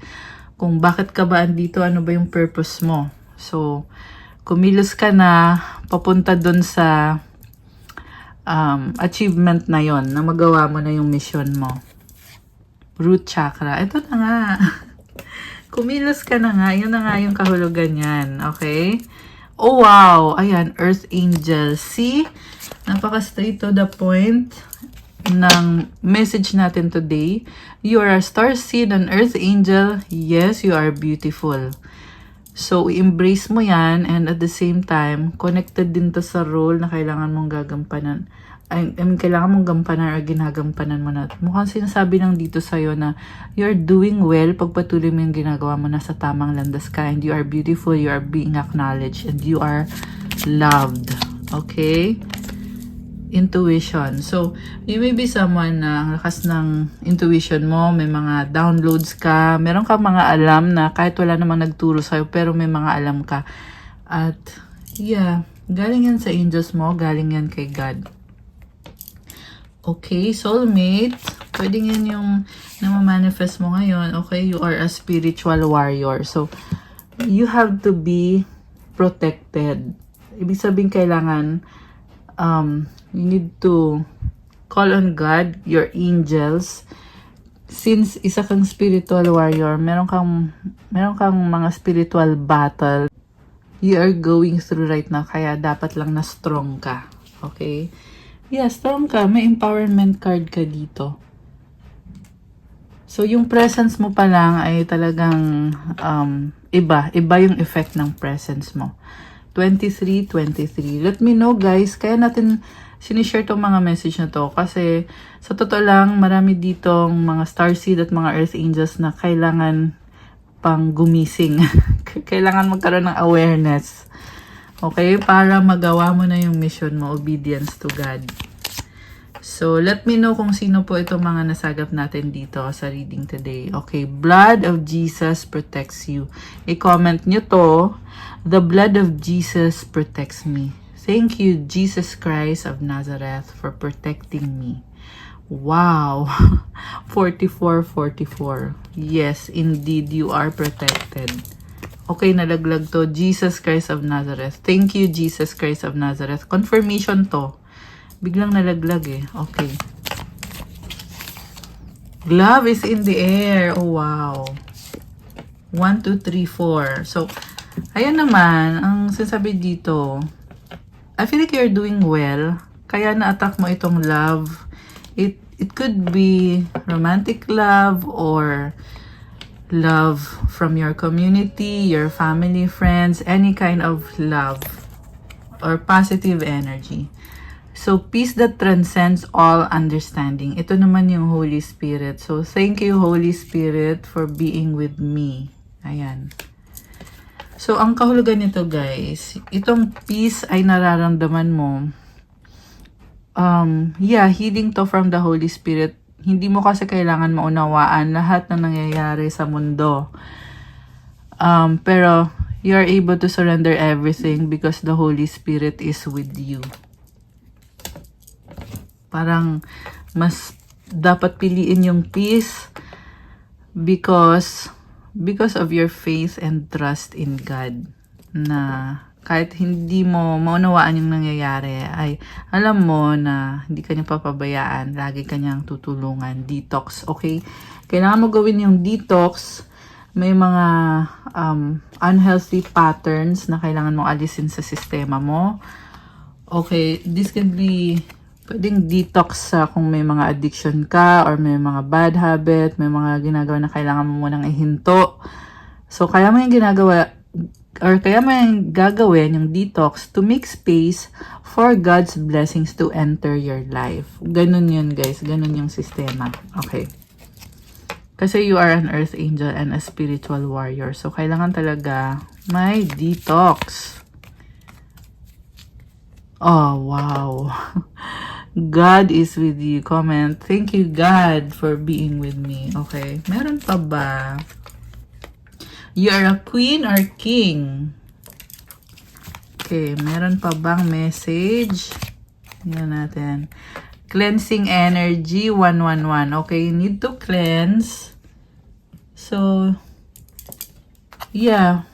kung bakit ka ba andito, ano ba yung purpose mo. So, kumilos ka na papunta dun sa achievement na yon, na magawa mo na yung mission mo. Root chakra. Ito na nga. Kumilos ka na nga. Yun na nga yung kahulugan yan. Okay? Oh, wow. Ayan. Earth angel. See? Napaka straight to the point ng message natin today. You are a starseed, an earth angel. Yes, you are beautiful. So, i-embrace mo yan, and at the same time, connected din to sa role na kailangan mong gagampanan. Kailangan mong gampanan or ginagampanan mo na. Mukhang sinasabi lang dito sa'yo na you're doing well pag patuloy mo yung ginagawa mo, nasa tamang landas ka, and you are beautiful, you are being acknowledged, and you are loved. Okay? Intuition. So, you may be someone na ang lakas ng intuition mo, may mga downloads ka, meron ka mga alam na kahit wala namang nagturo sa'yo, pero may mga alam ka. At, yeah, galing yan sa angels mo, galing yan kay God. Okay, soulmate. Pwede yan yung namamanifest mo ngayon. Okay, you are a spiritual warrior. So, you have to be protected. Ibig sabihin kailangan, you need to call on God, your angels. Since isa kang spiritual warrior, meron kang mga spiritual battle you are going through right now, kaya dapat lang na strong ka. Okay? Yeah, strong ka. May empowerment card ka dito. So, yung presence mo pa lang ay talagang iba yung effect ng presence mo. 23. Let me know guys, kaya natin sinishare tong mga message na to kasi sa totoo lang, marami ditong mga starseed at mga earth angels na kailangan pang gumising. Kailangan magkaroon ng awareness. Okay? Para magawa mo na yung mission mo, obedience to God. So, let me know kung sino po itong mga nasagap natin dito sa reading today. Okay, blood of Jesus protects you. I-comment nyo to, the blood of Jesus protects me. Thank you, Jesus Christ of Nazareth, for protecting me. Wow! 44:44. Yes, indeed, you are protected. Okay, nalaglag to. Jesus Christ of Nazareth. Thank you, Jesus Christ of Nazareth. Confirmation to. Biglang nalaglag eh. Okay. Love is in the air. Oh, wow. 1, 2, 3, 4. So, ayan naman, ang sinasabi dito, I feel like you're doing well. Kaya na-attack mo itong love. It could be romantic love or love from your community, your family, friends, any kind of love or positive energy. So, peace that transcends all understanding. Ito naman yung Holy Spirit. So, thank you, Holy Spirit, for being with me. Ayan. So, ang kahulugan nito, guys, itong peace ay nararamdaman mo. Healing to from the Holy Spirit. Hindi mo kasi kailangan maunawaan lahat ng nangyayari sa mundo. Pero, you are able to surrender everything because the Holy Spirit is with you. Parang, mas dapat piliin yung peace because of your faith and trust in God. Na kahit hindi mo maunawaan yung nangyayari, ay alam mo na hindi ka niya papabayaan, lagi ka niyang tutulungan. Detox, okay? Kailangan mo gawin yung detox. May mga unhealthy patterns na kailangan mong alisin sa sistema mo. Okay, this can be pwedeng detox sa kung may mga addiction ka or may mga bad habit, may mga ginagawa na kailangan mo munang ihinto. So, kaya mo yung ginagawa or kaya mo yung gagawin yung detox to make space for God's blessings to enter your life. Ganun yun, guys. Ganun yung sistema. Okay. Kasi you are an earth angel and a spiritual warrior. So, kailangan talaga may detox. Oh, wow. God is with you. Comment. Thank you, God, for being with me. Okay. Meron pa ba? You are a queen or king. Okay. Meron pa bang message? Yan natin. Cleansing energy 111. Okay. You need to cleanse. So, yeah.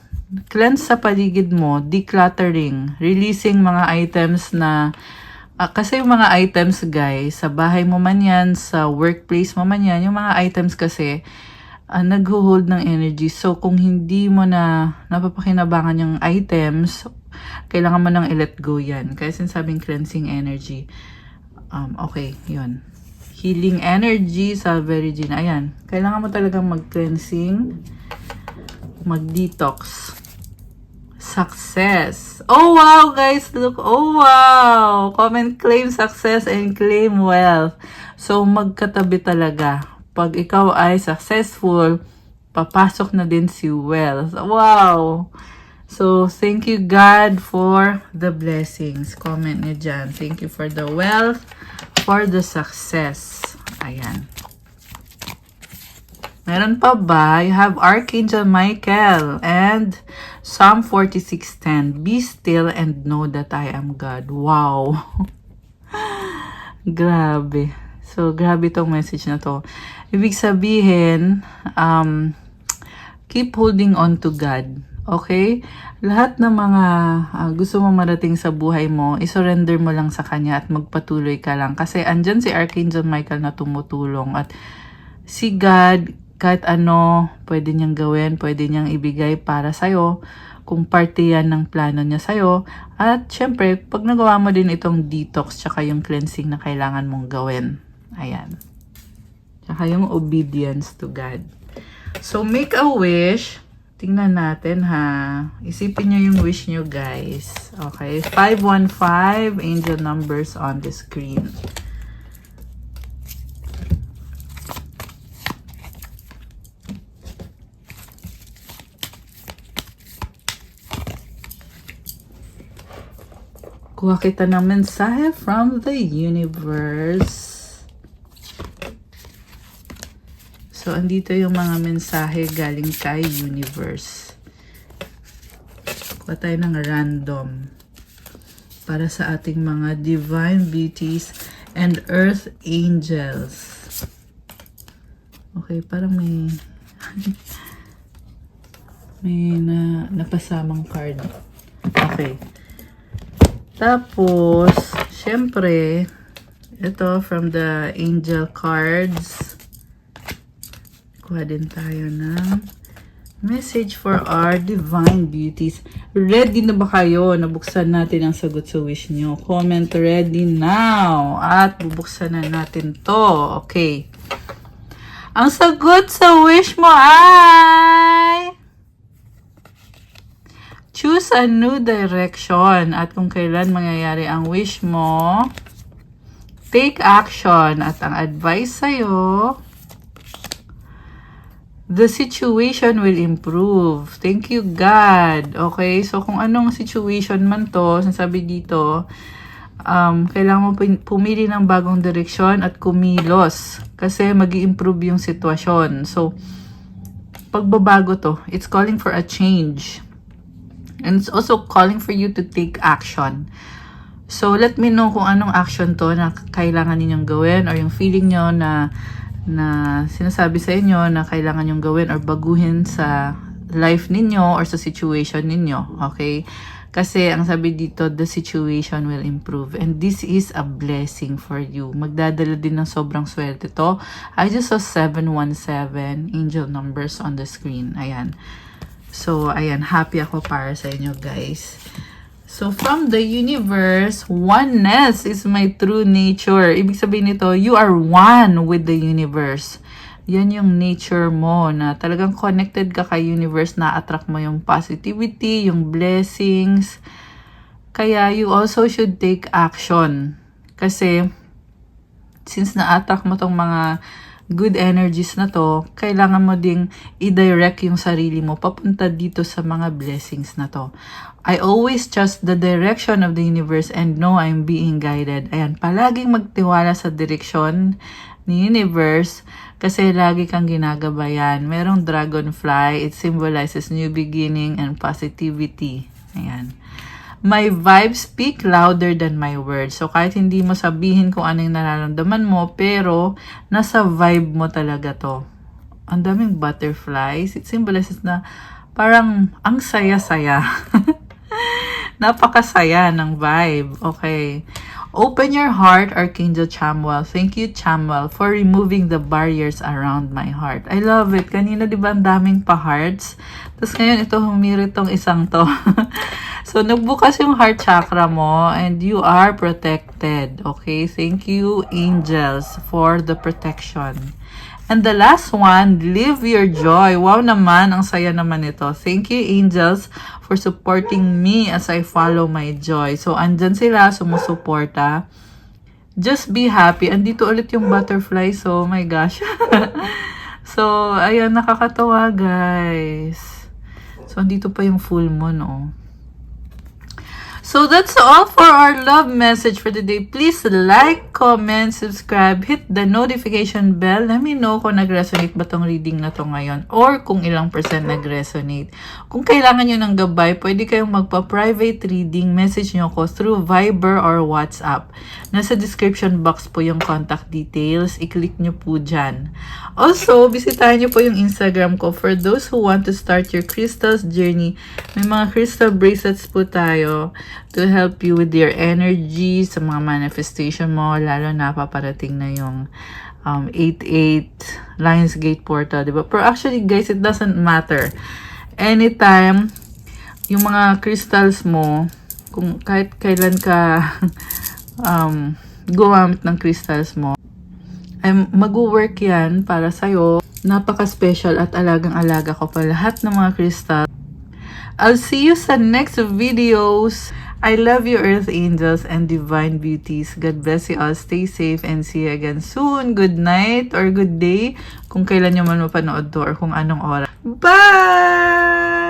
Cleanse sa paligid mo. Decluttering. Releasing mga items na kasi yung mga items, guys, sa bahay mo man yan, sa workplace mo man yan, yung mga items kasi nag-hold ng energy. So, kung hindi mo na napapakinabangan yung items, kailangan mo nang i-let go yan. Kaya sinasabing cleansing energy. Okay, yun. Healing energy, Salve Regina. Ayan. Kailangan mo talagang mag-cleansing, mag-detox. Success. Oh, wow, guys. Look. Oh, wow. Comment, claim success and claim wealth. So, magkatabi talaga. Pag ikaw ay successful, papasok na din si wealth. Wow. So, thank you, God, for the blessings. Comment niyo dyan. Thank you for the wealth, for the success. Ayan. Meron pa ba? You have Archangel Michael and Psalm 46:10. Be still and know that I am God. Wow. Grabe. So, grabe tong message na to. Ibig sabihin, keep holding on to God. Okay? Lahat ng mga gusto mo marating sa buhay mo, isurrender mo lang sa Kanya at magpatuloy ka lang. Kasi andyan si Archangel Michael na tumutulong. At si God, kahit ano, pwede niyang gawin, pwede niyang ibigay para sa'yo. Kung parte yan ng plano niya sa'yo. At syempre, pag nagawa mo din itong detox, tsaka yung cleansing na kailangan mong gawin. Ayan. Tsaka yung obedience to God. So, make a wish. Tingnan natin ha. Isipin nyo yung wish nyo guys. Okay, 515 angel numbers on the screen. Kuha kita ng mensahe from the universe. So, andito yung mga mensahe galing kay universe. Kuha tayo ng random para sa ating mga divine beauties and earth angels. Okay, parang may may napasamang card. Okay. Tapos, syempre, ito from the angel cards. Kuha din tayo ng message for our divine beauties. Ready na ba kayo? Nabuksan natin ang sagot sa wish nyo. Comment ready now. At bubuksan na natin to. Okay. Ang sagot sa wish mo ay choose a new direction. At kung kailan mangyayari ang wish mo, take action. At ang advice sa'yo, the situation will improve. Thank you, God. Okay, so kung anong situation man to, sasabi dito, kailangan mo pumili ng bagong direksyon at kumilos. Kasi mag-i-improve yung sitwasyon. So, pagbabago to, it's calling for a change. And it's also calling for you to take action. So, let me know kung anong action to na kailangan ninyong gawin or yung feeling nyo na sinasabi sa inyo na kailangan yung gawin or baguhin sa life ninyo or sa situation ninyo. Okay? Kasi ang sabi dito, the situation will improve. And this is a blessing for you. Magdadala din ng sobrang swerte to. I just saw 717 angel numbers on the screen. Ayan. So, ayan. Happy ako para sa inyo, guys. So, from the universe, oneness is my true nature. Ibig sabihin nito, you are one with the universe. Yan yung nature mo na talagang connected ka kay universe, na-attract mo yung positivity, yung blessings. Kaya you also should take action. Kasi, since na-attract mo tong mga good energies na to, kailangan mo ding i-direct yung sarili mo papunta dito sa mga blessings na to. I always trust the direction of the universe and know I'm being guided. Ayan, palaging magtiwala sa direksyon ni universe kasi lagi kang ginagabayan. Merong dragonfly, it symbolizes new beginning and positivity. Ayan. My vibes speak louder than my words. So, kahit hindi mo sabihin kung ano yung nararamdaman mo, pero nasa vibe mo talaga to. Ang daming butterflies. It symbolizes na parang ang saya-saya. Napakasaya ng vibe. Okay. Open your heart, Archangel Chamuel. Thank you, Chamuel, for removing the barriers around my heart. I love it. Kanina, di ba, ang daming pa-hearts? Tapos ngayon, ito, humirit tong isang to. So, nagbukas yung heart chakra mo and you are protected. Okay? Thank you, angels, for the protection. And the last one, live your joy. Wow naman, ang saya naman ito. Thank you, angels, for supporting me as I follow my joy. So, andyan sila, sumusuporta. Just be happy. Andito ulit yung butterfly. So, oh my gosh. So, ayun, nakakatawa, guys. So, andito pa yung full moon, oh. So that's all for our love message for today. Please like, comment, subscribe, hit the notification bell. Let me know kung nag-resonate ba tong reading na to ngayon or kung ilang percent nag-resonate. Kung kailangan nyo ng gabay, pwede kayong magpa-private reading. Message nyo ko through Viber or WhatsApp. Nasa description box po yung contact details. I-click nyo po dyan. Also, bisitahin nyo po yung Instagram ko for those who want to start your crystals journey. May mga crystal bracelets po tayo to help you with your energy sa mga manifestation mo, lalo na paparating na yung 8-8 Lionsgate portal, diba? Pero actually, guys, it doesn't matter. Anytime, yung mga crystals mo, kung kahit kailan ka gumamit ng crystals mo, ay mag-work yan para sa'yo. Napaka-special at alagang-alaga ko pa lahat ng mga crystal. I'll see you sa next videos. I love you, Earth Angels and Divine Beauties. God bless you all. Stay safe and see you again soon. Good night or good day kung kailan nyo man mapanood to or kung anong oras. Bye!